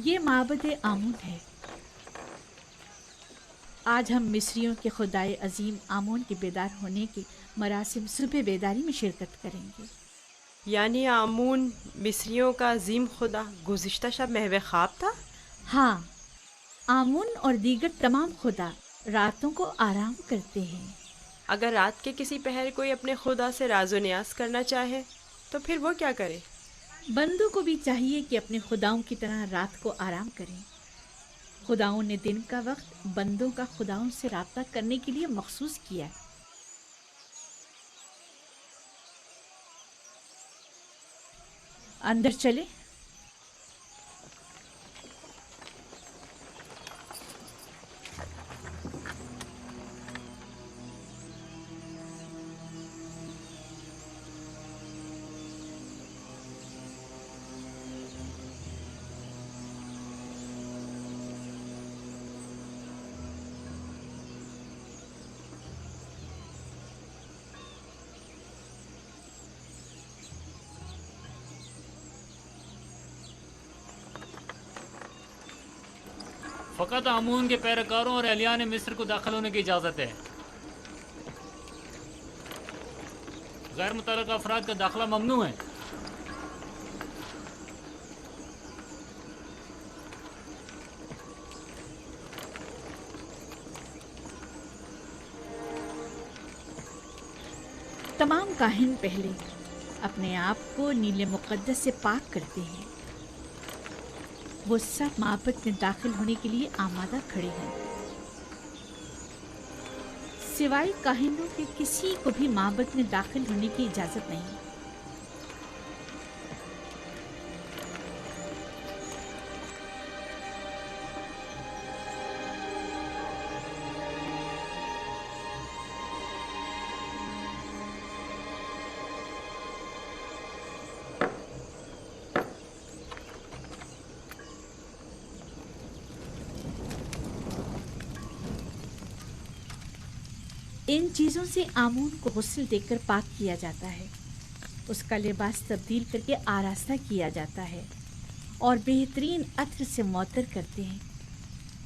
ये माबद आमून है। आज हम मिस्रियों के खुदाए अजीम आमून के बेदार होने के मरासिम सुबह बेदारी में शिरकत करेंगे। यानी आमून मिस्रियों का अजीम खुदा गुज़िश्ता शब महव ख्वाब था। हाँ, आमून और दीगर तमाम खुदा रातों को आराम करते हैं। अगर रात के किसी पहर कोई अपने खुदा से राज़ो न्यास करना चाहे तो फिर वो क्या करे? बंदों को भी चाहिए कि अपने खुदाओं की तरह रात को आराम करें। खुदाओं ने दिन का वक्त बंदों का खुदाओं से राब्ता करने के लिए मखसूस किया है। अंदर चले। फ़कत आमून के पैरकारों और अहलियान मिस्र को दाखिल होने की इजाज़त है। गैर मुतल्लक़ अफराद का दाखिला ममनू है। तमाम काहिन पहले अपने आप को नीले मुक़द्दस से पाक करते हैं। वो सब माबद में दाखिल होने के लिए आमादा खड़े हैं। सिवाय काहिनों के किसी को भी माबद में दाखिल होने की इजाज़त नहीं। इन चीज़ों से आमून को गुस्ल देकर पाक किया जाता है। उसका लिबास तब्दील करके आरास्ता किया जाता है और बेहतरीन अत्र से मौतर करते हैं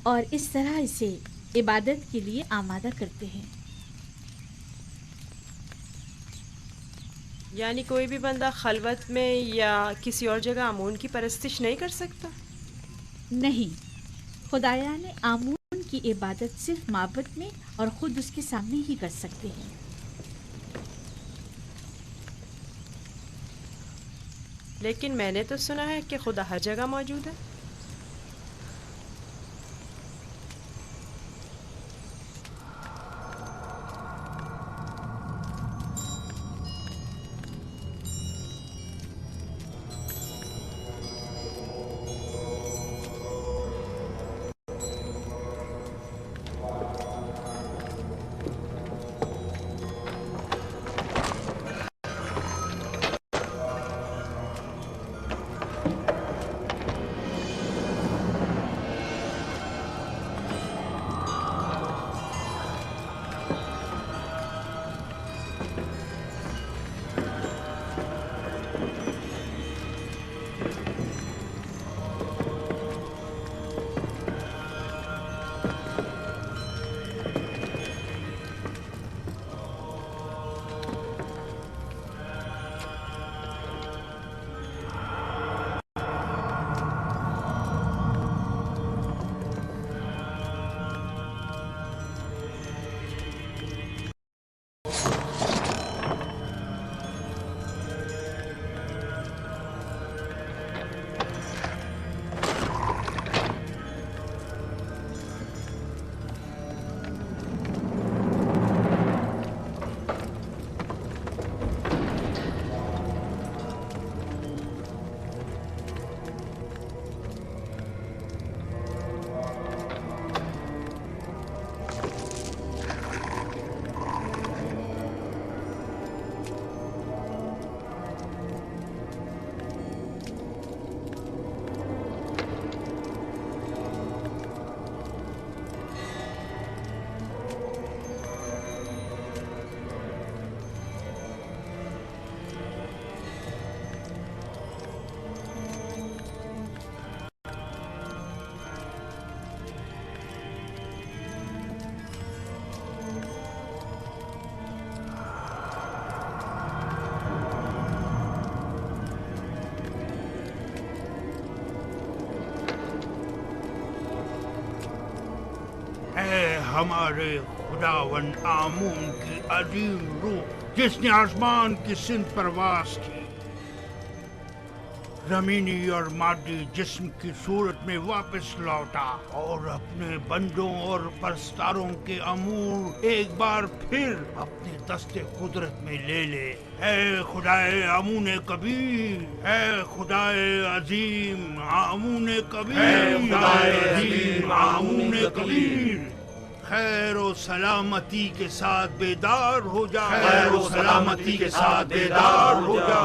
और इस तरह इसे इबादत के लिए आमादा करते हैं। यानी कोई भी बंदा खलवत में या किसी और जगह आमून की परस्तिश नहीं कर सकता? नहीं, खुदाया ने आमून की इबादत सिर्फ माबद में और खुद उसके सामने ही कर सकते हैं। लेकिन मैंने तो सुना है कि खुदा हर जगह मौजूद है। हमारे खुदावन आमून की अजीम रूह जिसने आसमान की सिंध पर वास की, जमीनी और मादी जिस्म की सूरत में वापस लौटा और अपने बंदों और परस्तारों के अमूर एक बार फिर अपने दस्ते कुदरत में ले ले। ऐ खुदाए आमून कबीर, ऐ खुदाए अजीम आमून कबीर, आमून कबीर, खैर और सलामती के साथ बेदार हो जा, खैर और सलामती के साथ बेदार हो जा।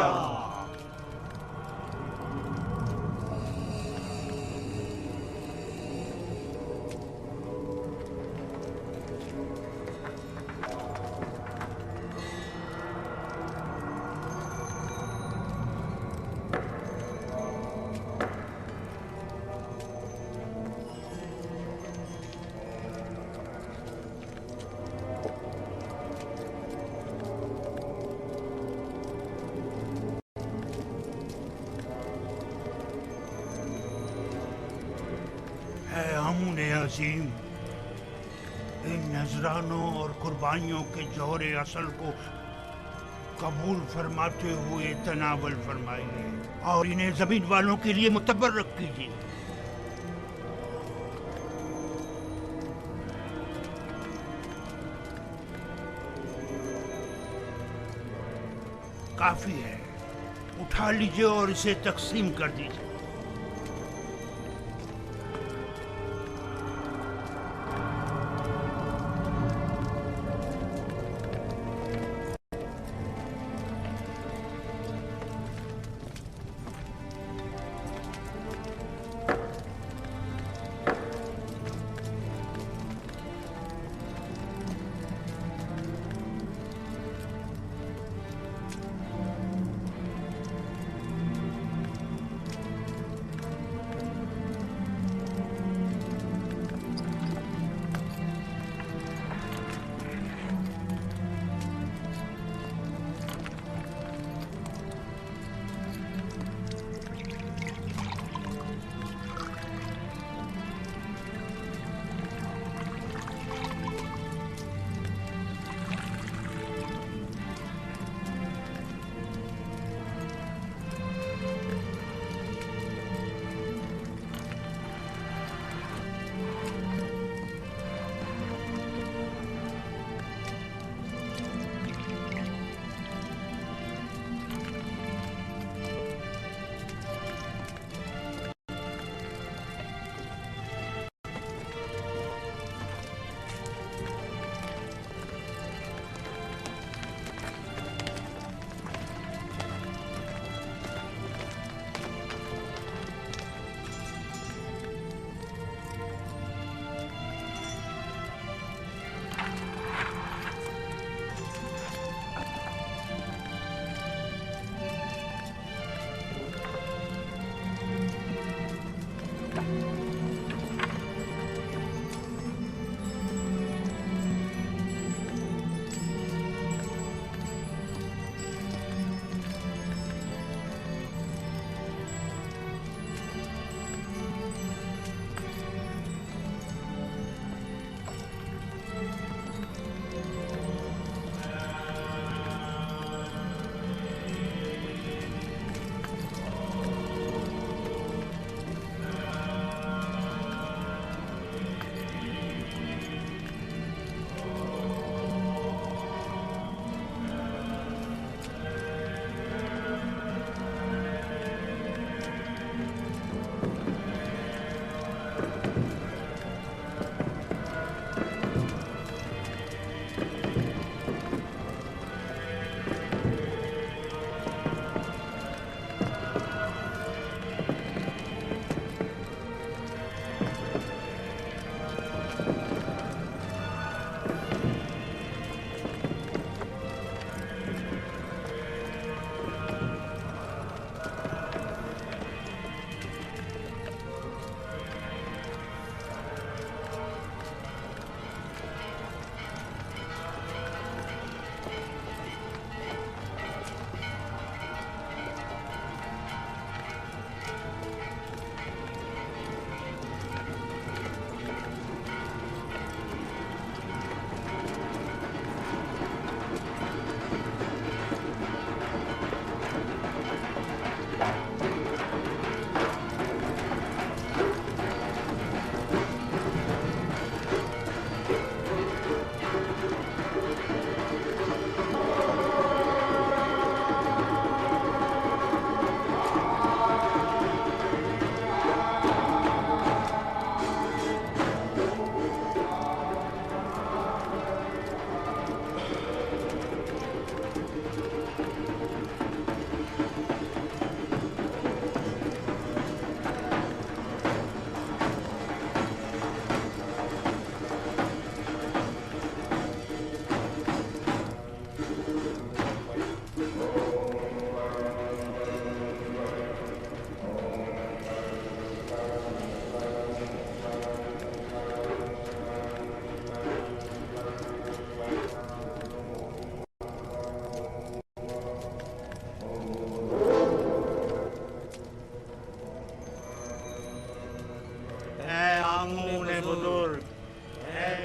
अजीम, इन नजरानों और कुर्बानियों के जौहरे असल को कबूल फरमाते हुए तनावल फरमाइए और इन्हें जमीन वालों के लिए मुतबर्रक कीजिए। काफी है, उठा लीजिए और इसे तकसीम कर दीजिए।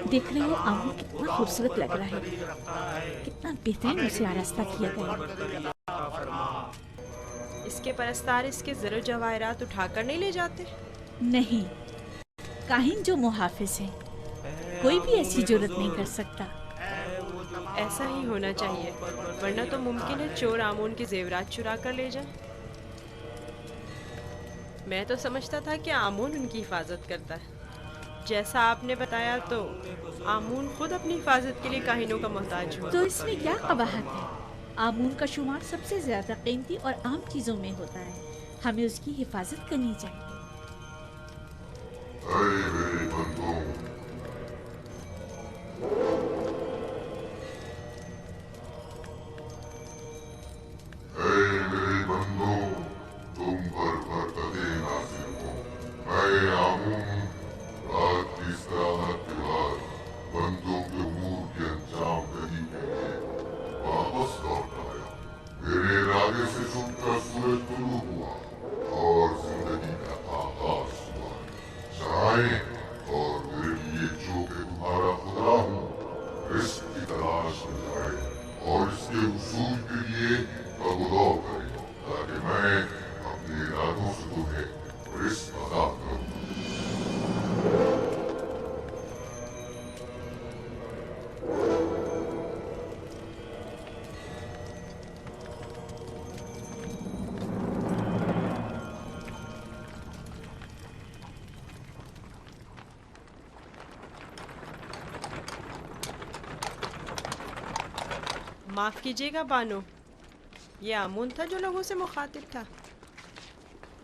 देख रहे हो आमून कितना खूबसूरत लग रहा है, कितना बेहतरीन उसे आरास्ता किया गया। इसके परस्तार इसके ज़रो जवाहरात उठाकर नहीं ले जाते? नहीं, काहिन जो मुहाफिज हैं, कोई भी ऐसी जुर्रत नहीं कर सकता। ऐसा ही होना चाहिए, वरना तो मुमकिन है चोर आमून के जेवरात चुरा कर ले जाए। मैं तो समझता था कि आमून उनकी हिफाजत करता है। जैसा आपने बताया तो आमून खुद अपनी हिफाजत के लिए काहिनों का मोहताज हुआ। तो इसमें क्या कबाहत है? आमून का शुमार सबसे ज्यादा कीमती और आम चीजों में होता है, हमें उसकी हिफाजत करनी चाहिए। मेरे बंदों, मेरे बंदों, तुम पर बरकते नाज़िल हो। मैं आमून रात की इस्तिराहत के बाद बंदों के उमूर के अंजाम दही के लिए वापस लौट आया। मेरे इरादे से छुपकर सूरज तुलू हुआ और जिंदगी का आगाज हुआ। चाहे और मेरे लिए जो कि तुम्हारा खुदा हूँ, रिस्क की तलाश में जाए और इसके उसूल के लिए कबूल करे, ताकि मैं अपने इरादों से तुम्हें रिस्क अदा करूँ। माफ़ कीजिएगा बानो, ये आमून था जो लोगों से मुखातिब था।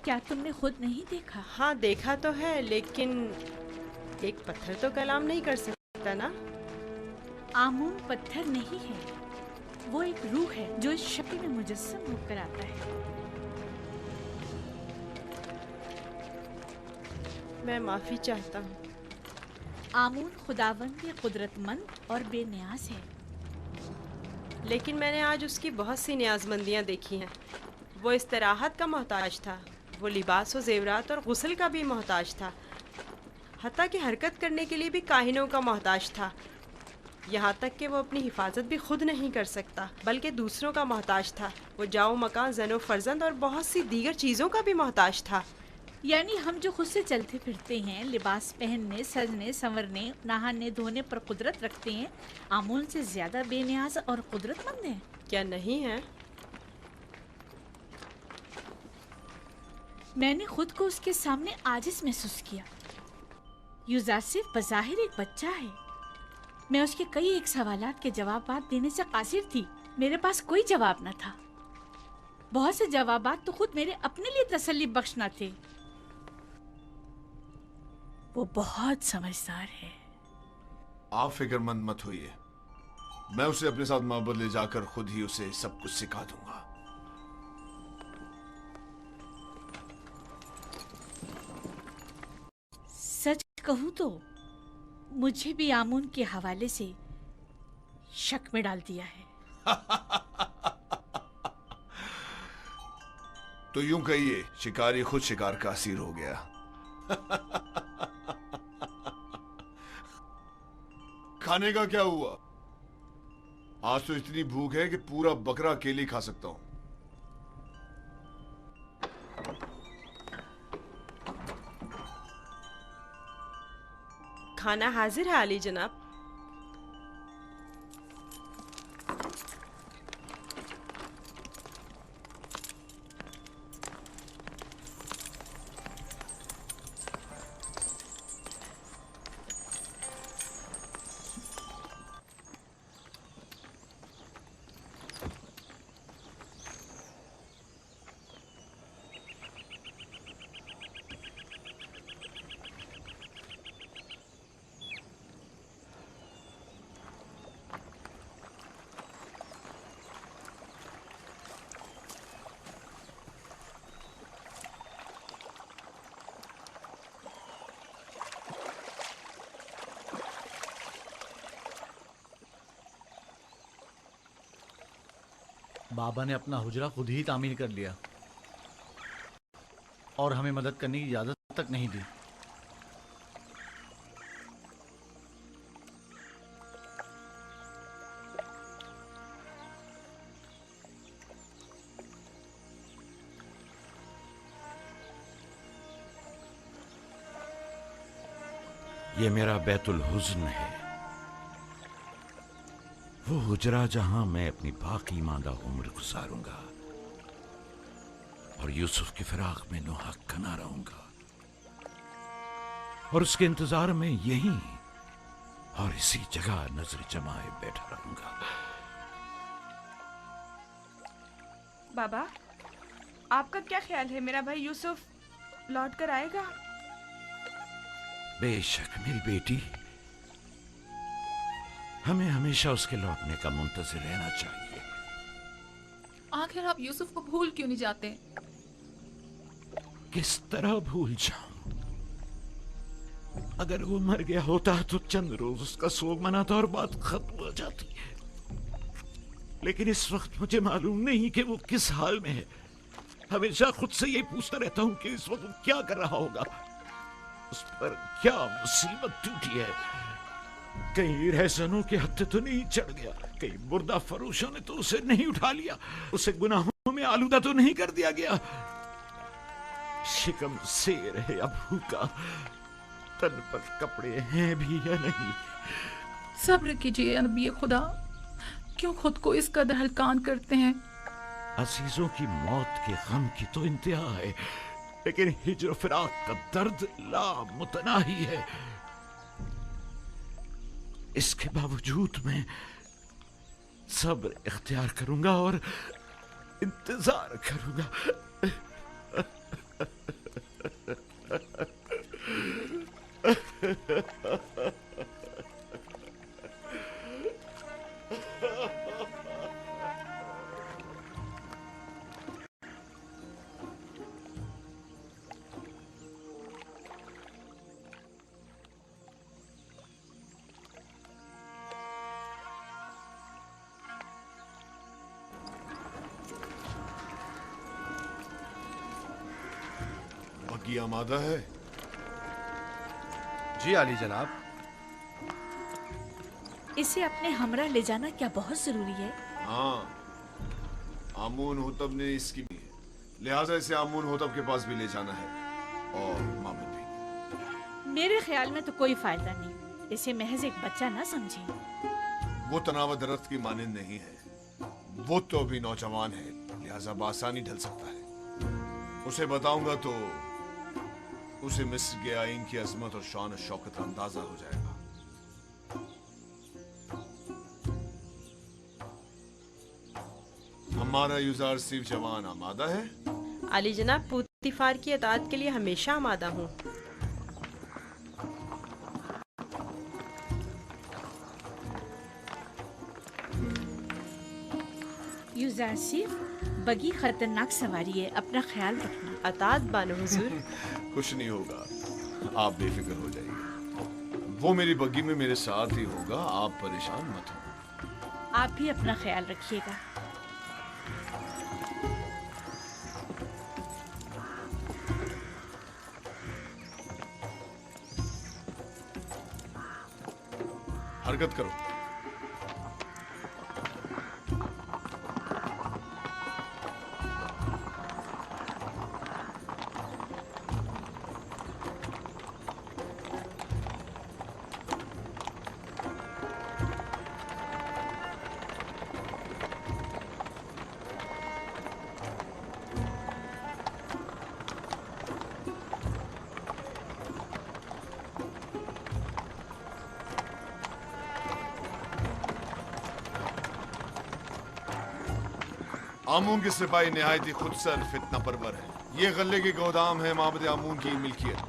क्या तुमने खुद नहीं देखा? हाँ देखा तो है, लेकिन एक पत्थर तो कलाम नहीं कर सकता ना। आमून पत्थर नहीं है, वो एक रूह है जो इस शक्ल में मुजस्सम होकर आता है। मैं माफ़ी चाहता हूँ। आमून खुदावंद कुदरतमंद और बेनियाज है। लेकिन मैंने आज उसकी बहुत सी न्याज़मंदियाँ देखी हैं। वो इस्तराहत का मोहताज था, वो लिबास व ज़ेवरात और गुस्ल का भी मोहताज था, हत्ता कि हरकत करने के लिए भी काहिनों का मोहताज था। यहाँ तक कि वो अपनी हिफाजत भी खुद नहीं कर सकता, बल्कि दूसरों का मोहताज था। वो जाओ मकान, ज़नो फर्जंद और बहुत सी दीगर चीज़ों का भी मोहताज था। यानी हम जो खुद से चलते फिरते हैं, लिबास पहनने, सजने, संवरने, नहाने धोने पर कुदरत रखते हैं, आमून से ज्यादा बेनियाज और कुदरतमंद हैं? क्या नहीं है? मैंने खुद को उसके सामने आजिज महसूस किया। यूजासिफ बज़ाहिर एक बच्चा है। मैं उसके कई एक सवालात के जवाब देने से कासिर थी। मेरे पास कोई जवाब न था। बहुत से जवाबात तो खुद मेरे अपने लिए तसल्ली बख्श न थे। वो बहुत समझदार है। आप फिक्रमंद मत होइए, मैं उसे अपने साथ मोहब्बत ले जाकर खुद ही उसे सब कुछ सिखा दूंगा। सच कहूं तो मुझे भी आमून के हवाले से शक में डाल दिया है। तो यूं कहिए, शिकारी खुद शिकार का असीर हो गया। खाने का क्या हुआ? आज तो इतनी भूख है कि पूरा बकरा अकेले ही खा सकता हूं। खाना हाजिर है आली जनाब। बाबा ने अपना हुजरा खुद ही तामीर कर लिया और हमें मदद करने की इजाज़त तक नहीं दी। ये मेरा बैतुल हुज़्न है, वो हुजरा जहां मैं अपनी बाकी मादा उम्र गुजारूंगा और यूसुफ की फिराक में नोहक कना रहूंगा और उसके इंतजार में यहीं और इसी जगह नजर जमाए बैठा रहूंगा। बाबा, आपका क्या ख्याल है, मेरा भाई यूसुफ लौट कर आएगा? बेशक मेरी बेटी, हमें हमेशा उसके लौटने का मुंतज़िर रहना चाहिए। आखिर आप यूसुफ को भूल क्यों नहीं जाते? किस तरह भूल जाऊं? अगर वो मर गया होता तो चंद रोज उसका सोग मनाता और बात खत्म हो जाती। लेकिन इस वक्त मुझे मालूम नहीं कि वो किस हाल में है। हमेशा खुद से यही पूछता रहता हूं कि इस वक्त वो क्या कर रहा होगा, उस पर क्या मुसीबत टूटी है। कहीं रहसनों के हत्थे तो नहीं चढ़ गया, कहीं मुर्दा फरोशों ने तो उसे नहीं उठा लिया, उसे गुनाहों में आलूदा तो नहीं कर दिया गया। शिकम शेर है या भूखा, तन पर कपड़े हैं भी या नहीं। सब्र कीजिए नबी खुदा, क्यों खुद को इस कदर हलकान करते हैं? अजीजों की मौत के गम की तो इंतहा है, लेकिन हिज्र फिराक का दर्द लामुतनाही है। इसके बावजूद मैं सब्र इख्तियार करूंगा और इंतजार करूंगा। बग्गी आमादा है? जी आली जनाब। इसे अपने हमरा ले जाना क्या बहुत जरूरी है? हाँ, आमून होतब ने इसकी भी है, लिहाजा इसे आमून होतब के पास भी ले जाना है और मामद भी। मेरे ख्याल में तो कोई फायदा नहीं, इसे महज एक बच्चा ना समझे। वो तनाव दरख्त की मानिंद नहीं है, वो तो अभी नौजवान है, लिहाजा बासानी ढल सकता है। उसे बताऊंगा तो उसे मिस्र के आइन की अजमत और शान और शौकत का अंदाजा हो जाएगा। हमारा युजार सिर्फ जवान आमादा है? आली जनाब, पुतिफार की अताअत के लिए हमेशा आमादा हूँ। युजारसिफ, बगी खतरनाक सवारी है, अपना ख्याल रखना। अताअत बानो हुजूर। कुछ नहीं होगा, आप बेफिक्र हो जाइए। वो मेरी बग्गी में मेरे साथ ही होगा, आप परेशान मत हो। आप भी अपना ख्याल रखिएगा। हरकत करो। आमून के सिपाही निहायती खुदसर फितना परवर है। ये गल्ले के गोदाम है माबद आमून की मिल्कियत।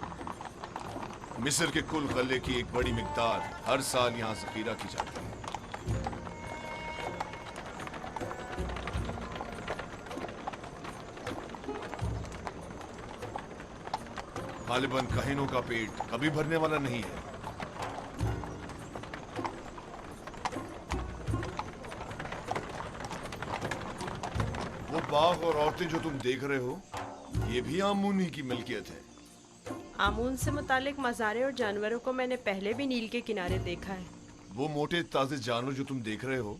मिस्र के कुल गल्ले की एक बड़ी मिकदार हर साल यहाँ जखीरा की जाती है। गालिबन कहीनों का पेट कभी भरने वाला नहीं है। वो बाग और औरतें जो तुम देख रहे हो, ये भी आमून ही की मिल्कियत है। आमून से मुतालिक मज़ारे और जानवरों को मैंने पहले भी नील के किनारे देखा है। वो मोटे ताजे जानवर जो तुम देख रहे हो,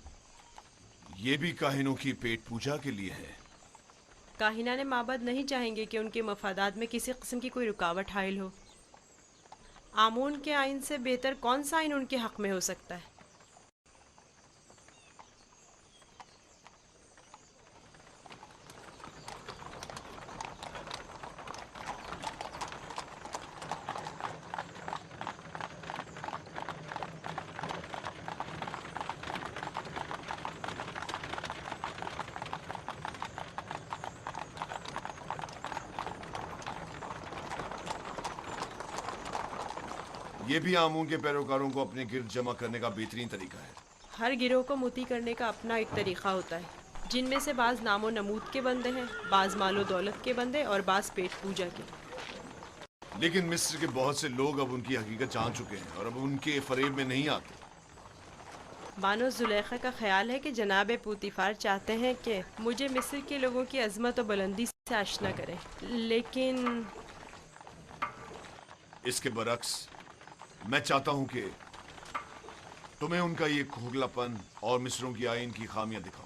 ये भी काहिनों की पेट पूजा के लिए है। काहिना ने माबद नहीं चाहेंगे कि उनके मफादात में किसी किस्म की कोई रुकावट हाइल हो। आमून के आइन से बेहतर कौन सा आइन उनके हक में हो सकता है? ये भी आमून के पैरोकारों को अपने गिर्द जमा करने का बेहतरीन तरीका है। हर गिरोह को मोती करने का अपना एक तरीका होता है, जिनमें से बाज नामो नमूद के बंदे हैं, बाज मालो दौलत के बंदे और बाज पेट पूजा के। लेकिन मिस्र के बहुत से लोग अब उनकी हकीकत जान चुके हैं और अब उनके फरेब में नहीं आते। बानो जुलेखा का ख्याल है कि जनाब पूतीफार चाहते हैं कि मुझे मिस्र के लोगों की अजमत और बुलंदी से आशना करें, लेकिन इसके बरक्स मैं चाहता हूं कि तुम्हें उनका ये खोखलापन और मिस्रों की आइन की खामियां दिखाऊं।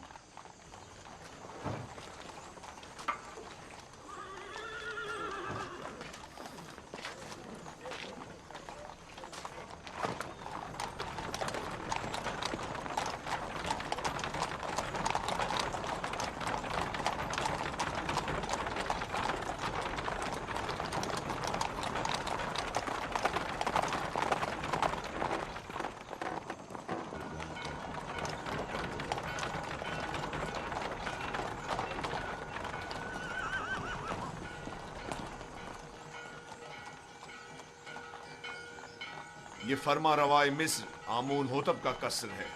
ये फरमा रवाए मिस्र आमून होतब का कसर है।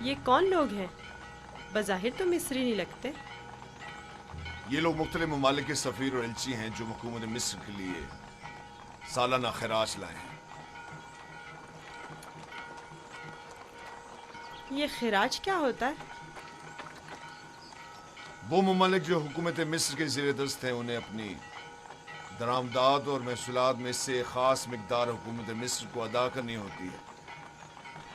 ये कौन लोग हैं? बज़ाहिर तो मिस्री नहीं लगते। ये लोग मुख्तलिफ ममालिक के सफ़ीर और एल्ची हैं जो हुकूमत मिस्र के लिए सालाना खैराज लाए हैं। ये खिराज क्या होता है? वो ममालिक जो हुकूमत मिस्र के ज़ेर दस्त हैं उन्हें अपनी दरामदात और महसूलात में से ख़ास मिकदार हुकूमत मिस्र को अदा करनी होती है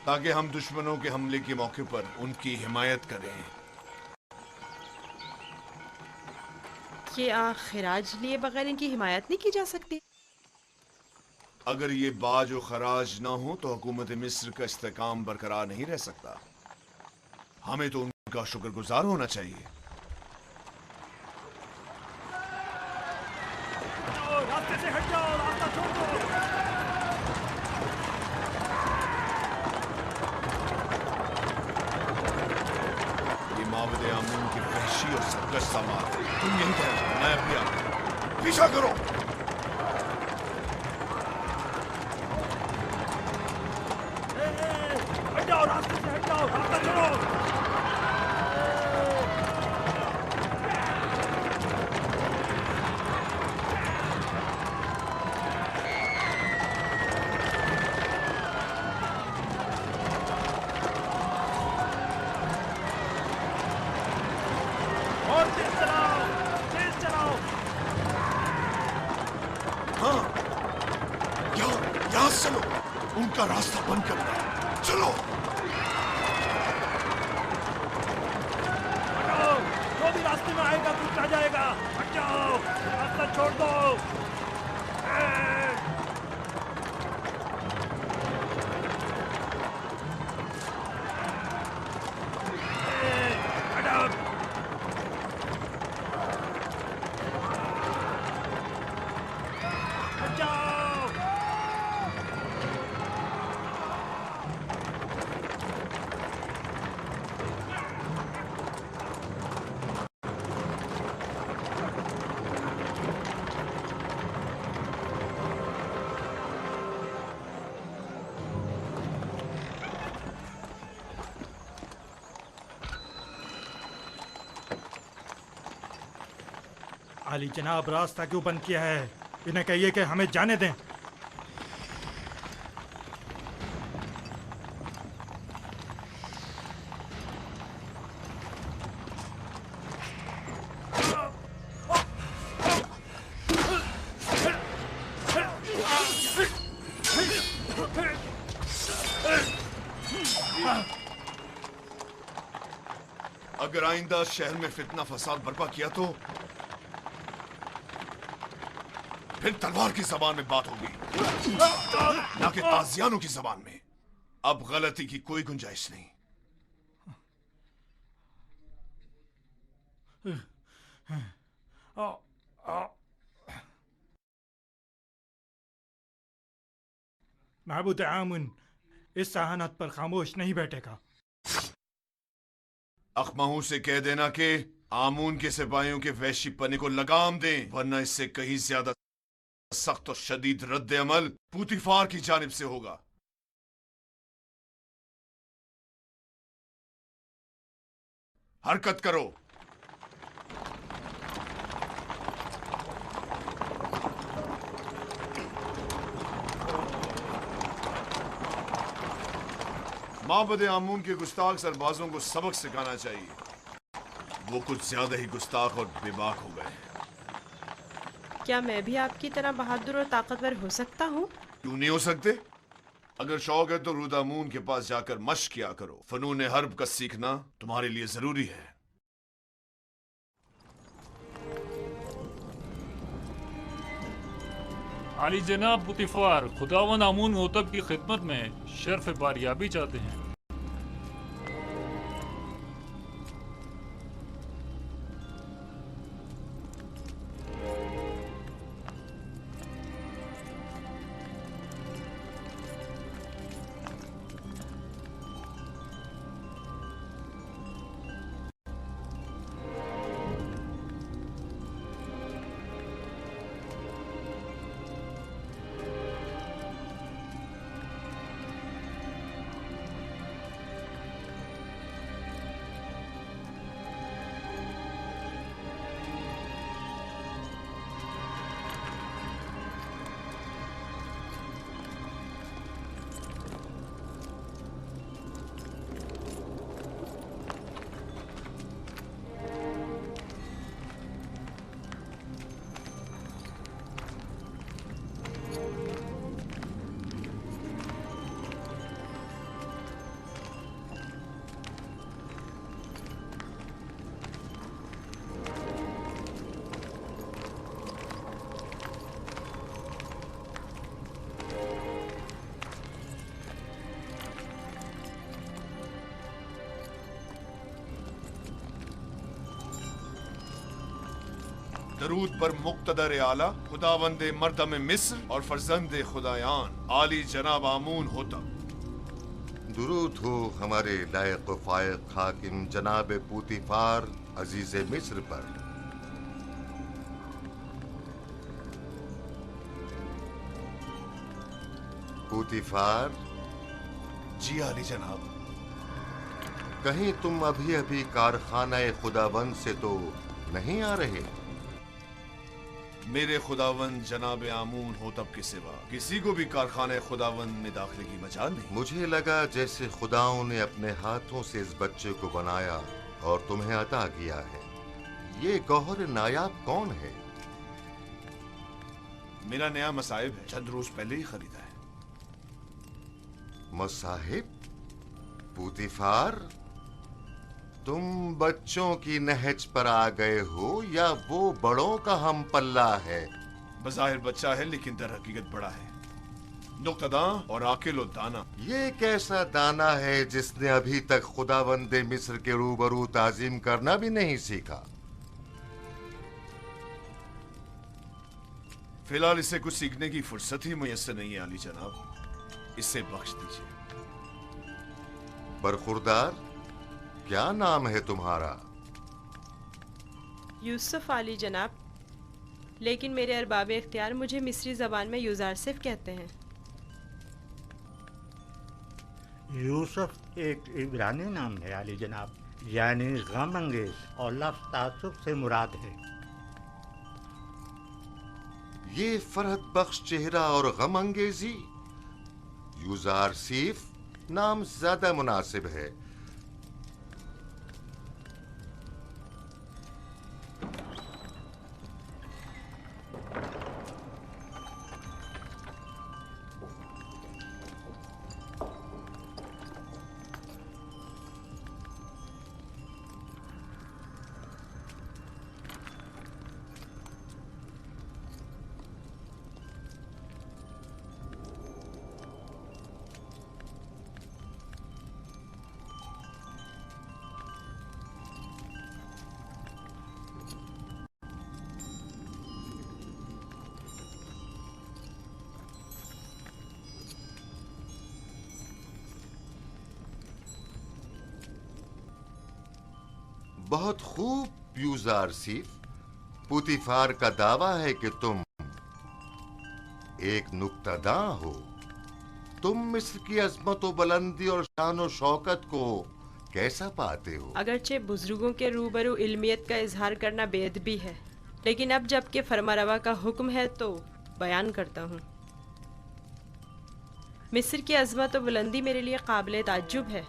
ताकि हम दुश्मनों के हमले के मौके पर उनकी हिमायत करें। क्या खिराज लिए बगैर इनकी हिमायत नहीं की जा सकती? अगर ये बाज और खराज ना हो तो हुकूमत मिस्र का इस्तेकाम बरकरार नहीं रह सकता। हमें तो उनका शुक्रगुजार होना चाहिए। रास्ते से हट जाओ, रास्ता छोड़ दो। ये मावद आमून की वहशी और सरकश समात है। तुम यहीं ठहरो, मैं अभी आता हूं। पीछा करो। हट जाओ, रास्ते से हट जाओ, रास्ता छोड़ो। और तेज चलाओ, तेज चलाओ। हाँ, यहाँ से चलो। उनका रास्ता बंद करना है। चलो। हटाओ, जो भी रास्ते में आएगा टूटा जाएगा। हट जाओ, रास्ता छोड़ दो। हटाओ। हट जाओ। आली जनाब, रास्ता क्यों बंद किया है? इन्हें कहिए कि हमें जाने दें। अगर आइंदा शहर में फितना फसाद बर्पा किया तो फिर तलवार की जबान में बात होगी, ना कि ताजियानों की जबान में। अब गलती की कोई गुंजाइश नहीं। महबूद आमुन इस सहानत पर खामोश नहीं बैठेगा। अखमाहू से कह देना कि आमून के सिपाहियों के वैश्यपने को लगाम दें, वरना इससे कहीं ज्यादा सख्त और शदीद रद्द अमल पूतीफार की जानिब से होगा। हरकत करो। माबद आमून के गुस्ताख सरबाजों को सबक सिखाना चाहिए। वो कुछ ज्यादा ही गुस्ताख और बेबाक हो गए। क्या मैं भी आपकी तरह बहादुर और ताकतवर हो सकता हूँ? क्यों नहीं हो सकते? अगर शौक है तो रुदामून के पास जाकर मश्क किया करो। फनून हर्ब का सीखना तुम्हारे लिए जरूरी है। आली जनाब पुतिफार, खुदावन आमून होतब की खिदमत में शर्फ बारियाबी चाहते हैं। दरूद पर मुक्तदर आला खुदावंदे मर्दम मिस्र और फर्जंदे खुदायान आली जनाब आमून होता। दुरूद हो हमारे लायक व फायक हाकिम जनाब पूतीफार अजीज मिस्र पर। पूतीफार। जी आली जनाब। कहीं तुम अभी अभी कारखाना खुदावंद से तो नहीं आ रहे? मेरे खुदावंद जनाब आमून होतब के सिवा किसी को भी कारखाने खुदावंद में दाखिले की मजाल नहीं। मुझे लगा जैसे खुदाओं ने अपने हाथों से इस बच्चे को बनाया और तुम्हें अता किया है। ये गौहर नायाब कौन है? मेरा नया मसाहिब है, चंद रोज पहले ही खरीदा है। मसाहिब? पूतीफार, तुम बच्चों की नहज पर आ गए हो या वो बड़ों का हम पल्ला है? बज़ाहिर बच्चा है लेकिन दर हकीकत बड़ा है, नुक्तदां और आकिल और दाना। ये कैसा दाना है जिसने अभी तक खुदावंदे मिस्र के रूबरू ताजीम करना भी नहीं सीखा? फिलहाल इसे कुछ सीखने की फुर्सत ही मुयस्सर नहीं है आली जनाब, इसे बख्श दीजिए। बरखुरदार, क्या नाम है तुम्हारा? यूसुफ आली जनाब, लेकिन मेरे अरबाब इख्तियार मुझे मिस्री ज़बान में यूजारसिफ कहते हैं। यूसुफ एक इब्रानी नाम है आली जनाब, यानी गम अंगेज, और लफ्ज़ तासुब से मुराद है। ये फरहत बख्श चेहरा और गम अंगेजी, यूजारसिफ नाम ज्यादा मुनासिब है। बहुत खूब यूजार सीफ। पुतिफार का दावा है कि तुम एक नुक्तादां हो। तुम मिस्र की अजमत व बुलंदी और शान व शौकत को कैसा पाते हो? अगरचे बुजुर्गों के रूबरू इल्मियत का इजहार करना बेअदबी है, लेकिन अब जबकि फरमारवा का हुक्म है तो बयान करता हूँ। मिस्र की अजमत व बुलंदी मेरे लिए काबिल ताज्जुब है।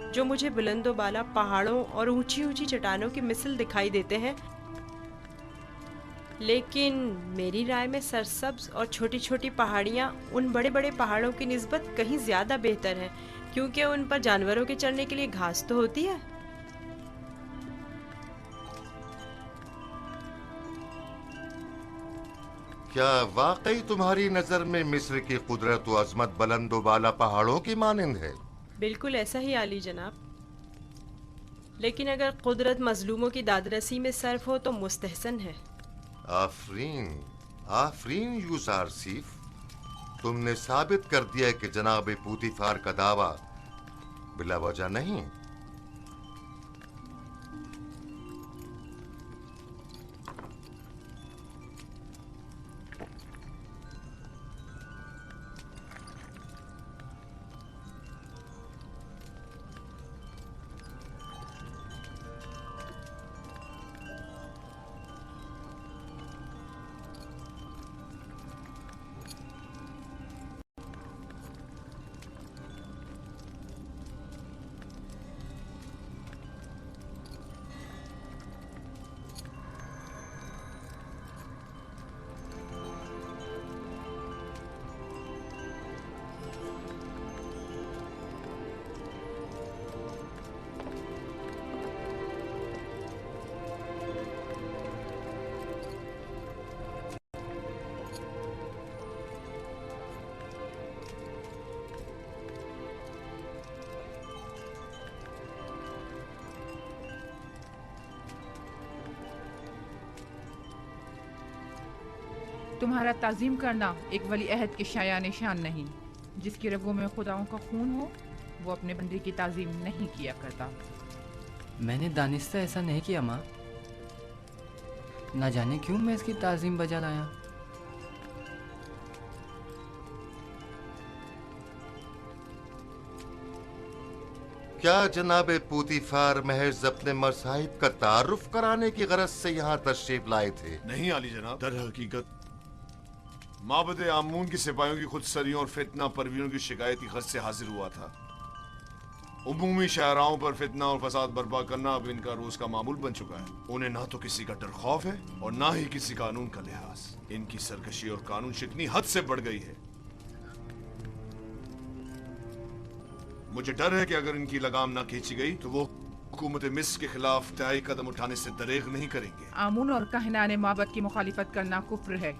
जो मुझे बुलंदो बाला पहाड़ों और ऊंची ऊंची चट्टानों की मिसल दिखाई देते हैं, लेकिन मेरी राय में सरसब्ज और छोटी छोटी पहाड़ियाँ उन बड़े बड़े पहाड़ों की निस्बत कहीं ज़्यादा बेहतर हैं, क्योंकि उन पर जानवरों के चढ़ने के लिए घास तो होती है। क्या वाकई तुम्हारी नजर में मिस्र की कुदरत व अजमत बुलंदो बाला पहाड़ों की मानिंद है? बिल्कुल ऐसा ही आली जनाब। लेकिन अगर कुदरत मजलूमों की दादरसी में सर्फ हो तो मुस्तहसन है। आफरीन, आफरीन यूजार सीफ। तुमने साबित कर दिया कि जनाब पुतिफार का दावा बिला वजह नहीं। तुम्हारा ताज़ीम करना एक वली अहद के शाया निशान नहीं। जिसकी रगों में खुदाओं का खून हो वो अपने बंदे की ताज़ीम नहीं किया करता। मैंने दानिस्ता ऐसा नहीं किया माँ। ना जाने क्यों मैं इसकी ताज़ीम बजा लाया। क्या जनाब पुतिफार महज अपने मसाहिब का तारुफ कराने की गरज से यहाँ तशरीफ लाए थे? नहीं आली जनाब, दर हकीकत माबद आमून की सिपाहियों की खुदसरियों और फितना परवीनों की शिकायत की गरज से हाजिर हुआ था। उमूमी शाहराओं पर फितना और फसाद बर्पा करना अब इनका रोज का मामूल बन चुका है। उन्हें ना तो किसी का डर खौफ है और ना ही किसी कानून का लिहाज। इनकी सरकशी और कानून शिकनी हद से बढ़ गई है। मुझे डर है कि अगर इनकी लगाम ना खींची गई तो वो हुकूमत मिस्र के खिलाफ तय कदम उठाने से दरेग नहीं करेंगे। आमून और कहनाने माबद की मुखालिफत करना कुफ्र है।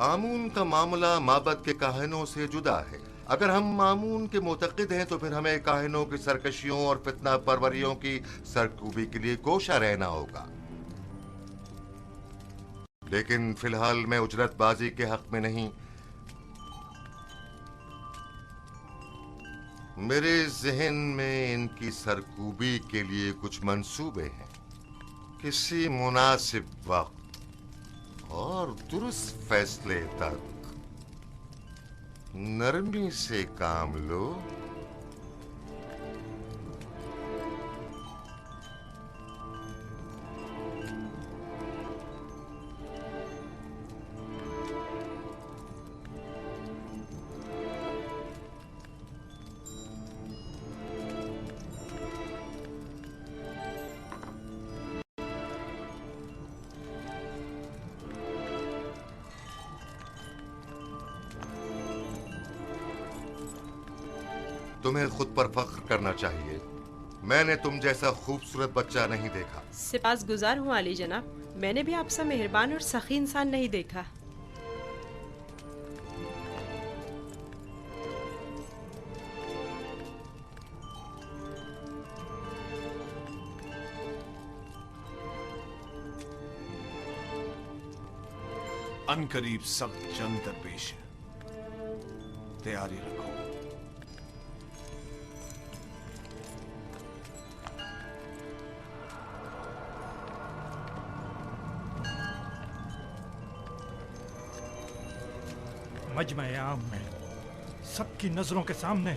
आमून का मामला माबद के काहिनों से जुदा है। अगर हम आमून के मुतक़िद हैं तो फिर हमें काहिनों की सरकशियों और फितना परवरियों की सरकूबी के लिए कोशा रहना होगा। लेकिन फिलहाल मैं उजरतबाजी के हक में नहीं। मेरे जहन में इनकी सरकूबी के लिए कुछ मंसूबे हैं। किसी मुनासिब वक्त और दुरुस्त फैसले तक नरमी से काम लो। तुम्हें खुद पर फख्र करना चाहिए। मैंने तुम जैसा खूबसूरत बच्चा नहीं देखा। सिपास गुजार हूँ आली जनाब। मैंने भी आपसा मेहरबान और सखी इंसान नहीं देखा। अनकरीब सख्त जंग दरपेश है। तैयारी रखो। मजमे आम में सबकी नजरों के सामने।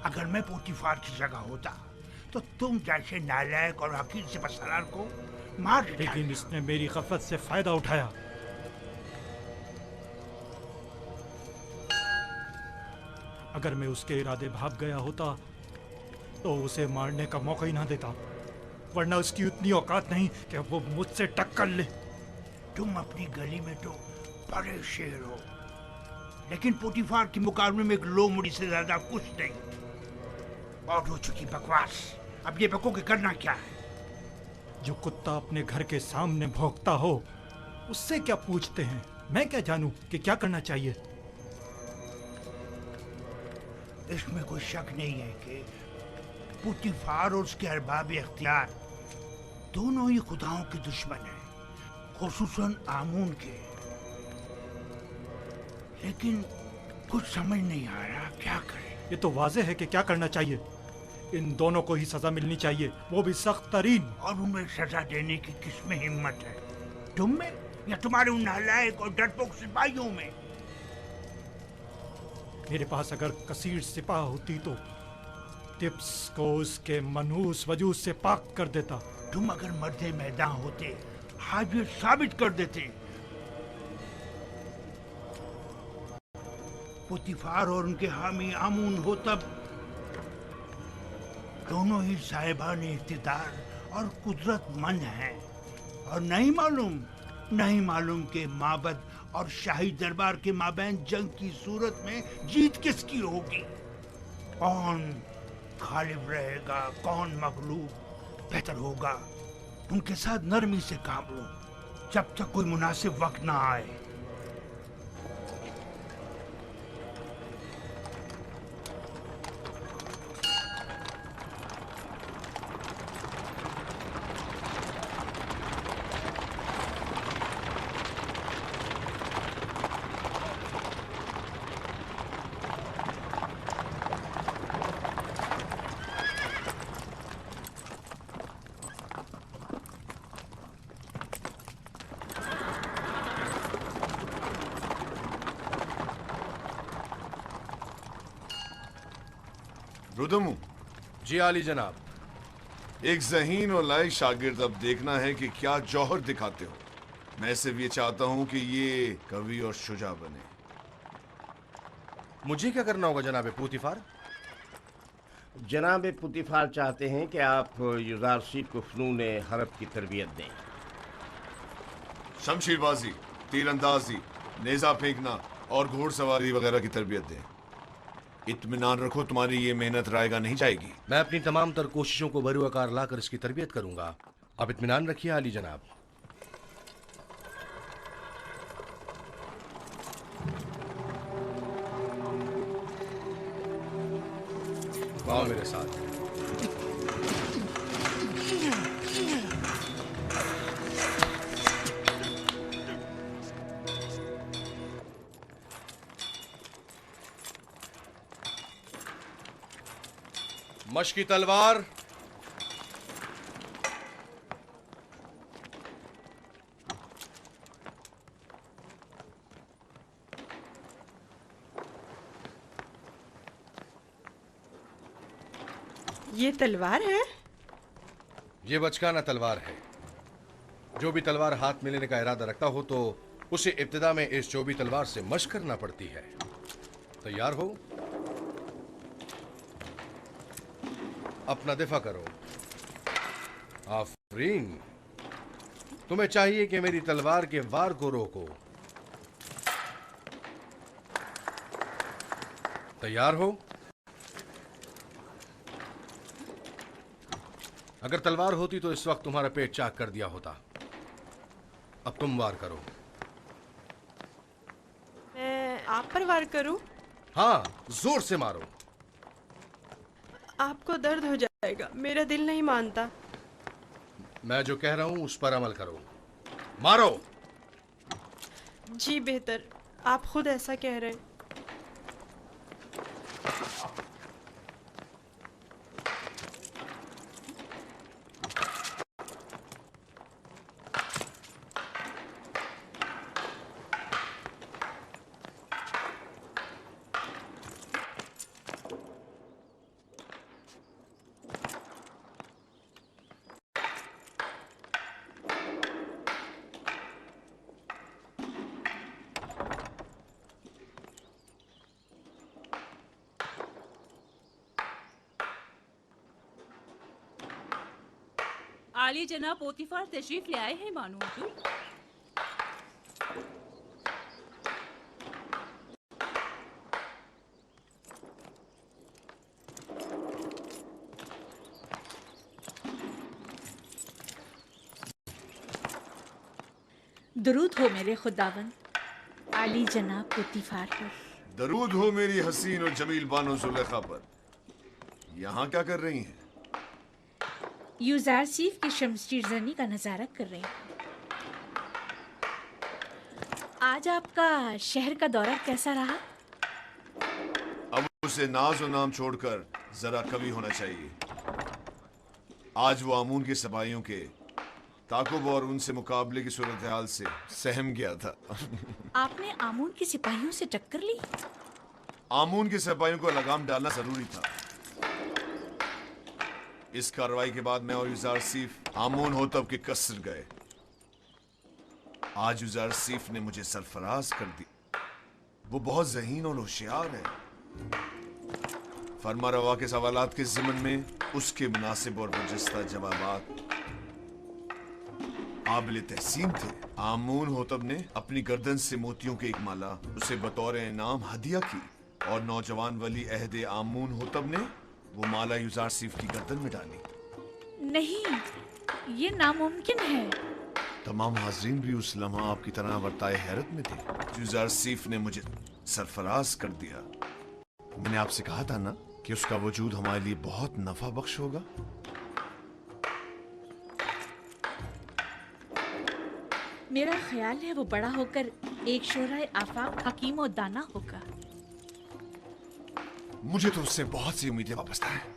अगर मैं पोतीफार की जगह होता तो तुम जैसे नालायक और हकीर से बसरार को मार देता। लेकिन इसने मेरी गफलत से फायदा उठाया। अगर मैं उसके इरादे भाग गया होता तो उसे मारने का मौका ही ना देता, वरना उसकी उतनी औकात नहीं कि वो मुझसे टक्कर ले। तुम अपनी गली में तो बड़े शेर हो, लेकिन पोतीफार के मुकाबले में एक लोमड़ी से ज्यादा कुछ नहीं। और हो चुकी बकवास, अब ये बको के करना क्या है? जो कुत्ता अपने घर के सामने भौंकता हो उससे क्या पूछते हैं? मैं क्या जानूं कि क्या करना चाहिए? इसमें कोई शक नहीं है कि पोतीफार और उसके अरबाब इख्तियार दोनों ही खुदाओं के दुश्मन हैं, खुसूसन आमून के। लेकिन कुछ समझ नहीं आ रहा क्या करें। ये तो वाज़ेह है कि क्या करना चाहिए। इन दोनों को ही सजा मिलनी चाहिए, वो भी सख्त तरीन। और उन्हें सजा देने की किसमें हिम्मत है? तुम में या तुम्हारे उन नालायक और डरपोक सिपाहियों में? मेरे पास अगर कसीर सिपाह होती तो टिप्स को उसके मनहूस वजूद से पाक कर देता। तुम अगर मर्दे मैदान होते आज ये साबित कर देते। पोतीफार और उनके हामी आमून हो तब दोनों ही साहिबान इख्तिदार और कुदरतमंद हैं। और नहीं मालूम कि माबद और शाही दरबार के माबैन जंग की सूरत में जीत किसकी होगी, कौन गालिब रहेगा, कौन मगलूब। बेहतर होगा उनके साथ नरमी से काम लो जब तक कोई मुनासिब वक्त ना आए। रुदमू। जी आली जनाब। एक ज़हीन और लायक शागिर्द अब देखना है कि क्या जौहर दिखाते हो। मैं सिर्फ ये चाहता हूं कि ये कवि और शुजा बने। मुझे क्या करना होगा जनाब पोतीफार? जनाब पोतीफार चाहते हैं कि आप युजारशीद को फ़नून हरब की तरबियत दें। शमशीरबाजी, तीरंदाजी, नेजा फेंकना और घोड़सवारी वगैरह की तरबियत दें। इत्मीनान रखो, तुम्हारी ये मेहनत रायगा नहीं जाएगी। मैं अपनी तमाम तर कोशिशों को बरूआकार लाकर इसकी तरबियत करूंगा। आप इत्मीनान रखिए आली जनाब। आओ मेरे साथ। मशकी तलवार, ये तलवार है? ये बचकाना तलवार है। जो भी तलवार हाथ में लेने का इरादा रखता हो तो उसे इब्तिदा में इस चौबी तलवार से मशक करना पड़ती है। तैयार हो? अपना दिफा करो। आफरीन, तुम्हें चाहिए कि मेरी तलवार के वार को रोको। तैयार हो? अगर तलवार होती तो इस वक्त तुम्हारा पेट चाक कर दिया होता। अब तुम वार करो। मैं आप पर वार करूं? हाँ, जोर से मारो। आपको दर्द हो जाएगा, मेरा दिल नहीं मानता। मैं जो कह रहा हूं उस पर अमल करो। मारो। जी बेहतर, आप खुद ऐसा कह रहे हैं। आली जनाब पोतीफार तशरीफ ले आए हैं मानो हुजूर। दरूद हो मेरे खुदावन आली जनाब पोतीफार पर। दरूद हो मेरी हसीन और जमील बानो जुलेखा पर। यहाँ क्या कर रही हैं? यूजारसीफ की शमशीरजनी का नजारा कर रहे हैं। आज आपका शहर का दौरा कैसा रहा? अब उसे नाज और नाम छोड़कर जरा कवि होना चाहिए। आज वो आमून के सिपाहियों के ताकुब और उनसे मुकाबले की सूरत हाल से सहम गया था। आपने आमून के सिपाहियों से टक्कर ली? आमून के सिपाहियों को लगाम डालना जरूरी था। इस कार्रवाई के बाद मैं और यूजारसीफ आमून होतब के कसर गए। आज यूजारसीफ ने मुझे सरफराज कर दी। वो बहुत ज़हीन और होशियार है। फरमा रवा के सवालात के ज़िमन में उसके मुनासिब और बरजस्ता जवाबात काबिल तहसीन थे। आमून होतब ने अपनी गर्दन से मोतियों की एक माला उसे बतौर इनाम हदिया की और नौजवान वली अहद आमून होतब ने वो माला यूजारसीफ की गर्दन में डाली। नहीं, ये नामुमकिन है। तमाम हाजरीन भी उस लम्हा आपकी तरह वर्ताए हैरत में थे। यूजारसीफ ने मुझे सरफराज कर दिया। मैंने आपसे कहा था ना कि उसका वजूद हमारे लिए बहुत नफा बख्श होगा। मेरा ख्याल है वो बड़ा होकर एक शोराए आफाक हकीम और दाना होगा। मुझे तो उससे बहुत सी उम्मीदें वाबस्ता हैं।